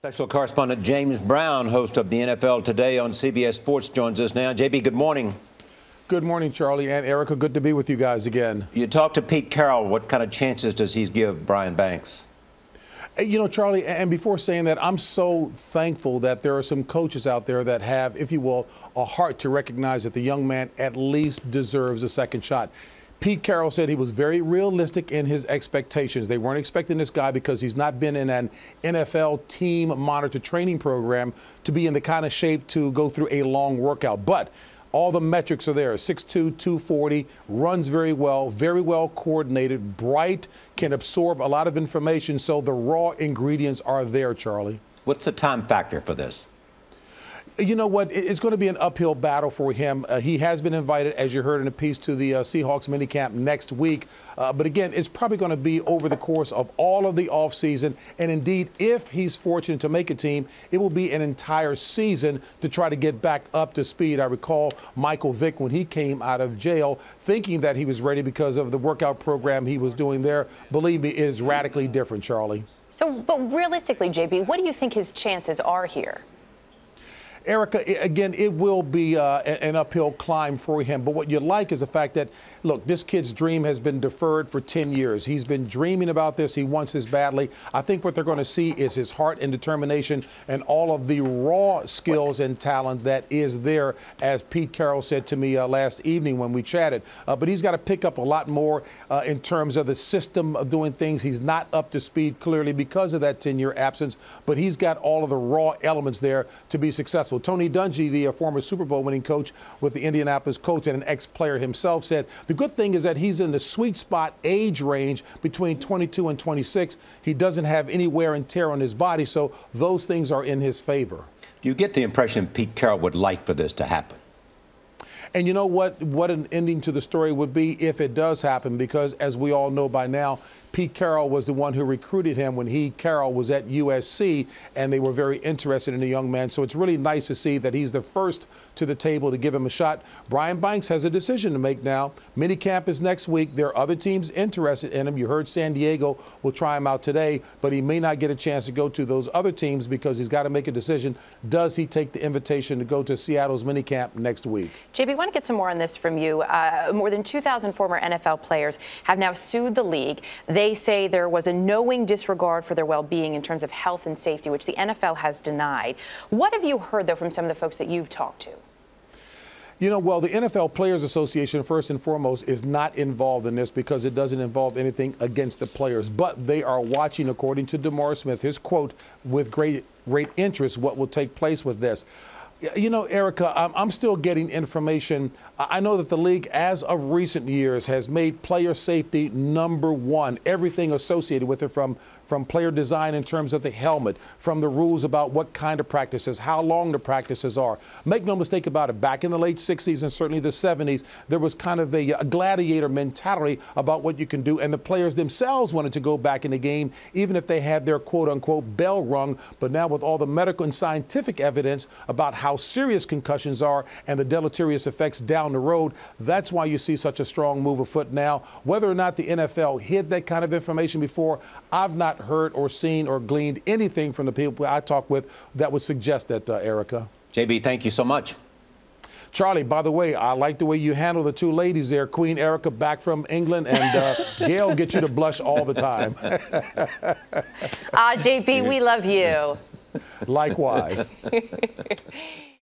Special correspondent James Brown, host of the NFL Today on CBS Sports, joins us now. JB, good morning. Good morning, Charlie and Erica. Good to be with you guys again. You talked to Pete Carroll. What kind of chances does he give Brian Banks? You know, Charlie, and before saying that, I'm so thankful that there are some coaches out there that have, if you will, a heart to recognize that the young man at least deserves a second shot. Pete Carroll said he was very realistic in his expectations. They weren't expecting this guy because he's not been in an NFL team monitor training program to be in the kind of shape to go through a long workout. But all the metrics are there. 6'2", 240, runs very well coordinated, bright, can absorb a lot of information. So the raw ingredients are there, Charlie. What's the time factor for this? You know what? It's going to be an uphill battle for him. He has been invited, as you heard in a piece, to the Seahawks minicamp next week. But again, it's probably going to be over the course of all of the offseason. And indeed, if he's fortunate to make a team, it will be an entire season to try to get back up to speed. I recall Michael Vick, when he came out of jail, thinking that he was ready because of the workout program he was doing there. Believe me, it is radically different, Charlie. So, but realistically, JB, what do you think his chances are here? Erica, again, it will be an uphill climb for him. But what you like is the fact that, look, this kid's dream has been deferred for 10 years. He's been dreaming about this. He wants this badly. I think what they're going to see is his heart and determination and all of the raw skills and talent that is there, as Pete Carroll said to me last evening when we chatted. But he's got to pick up a lot more in terms of the system of doing things. He's not up to speed, clearly, because of that 10-year absence. But he's got all of the raw elements there to be successful. Tony Dungy, the former Super Bowl winning coach with the Indianapolis Colts and an ex-player himself, said the good thing is that he's in the sweet spot age range between 22 and 26. He doesn't have any wear and tear on his body, so those things are in his favor. Do you get the impression Pete Carroll would like for this to happen? And you know what an ending to the story would be if it does happen, because as we all know by now, Pete Carroll was the one who recruited him when Carroll was at USC, and they were very interested in the young man. So it's really nice to see that he's the first to the table to give him a shot. Brian Banks has a decision to make now. Minicamp is next week. There are other teams interested in him. You heard San Diego will try him out today, but he may not get a chance to go to those other teams because he's got to make a decision. Does he take the invitation to go to Seattle's minicamp next week? JB, I want to get some more on this from you. More than 2,000 former NFL players have now sued the league. They say there was a knowing disregard for their well-being in terms of health and safety, which the NFL has denied. What have you heard, though, from some of the folks that you've talked to? You know, well, the NFL Players Association, first and foremost, is not involved in this because it doesn't involve anything against the players. But they are watching, according to DeMar Smith, his quote, with great interest, what will take place with this. You know, Erica, I'm still getting information. I know that the league, as of recent years, has made player safety #1. Everything associated with it, from player design in terms of the helmet, from the rules about what kind of practices, how long the practices are. Make no mistake about it, back in the late 60s and certainly the 70s, there was kind of a gladiator mentality about what you can do, and the players themselves wanted to go back in the game, even if they had their quote-unquote bell rung. But now with all the medical and scientific evidence about how serious concussions are and the deleterious effects down the road, that's why you see such a strong move afoot now. Whether or not the NFL hid that kind of information before, I've not heard or seen or gleaned anything from the people I talk with that would suggest that, Erica. JB, thank you so much. Charlie, by the way, I like the way you handle the two ladies there. Queen Erica back from England, and Gail gets you to blush all the time. JB, we love you. Likewise.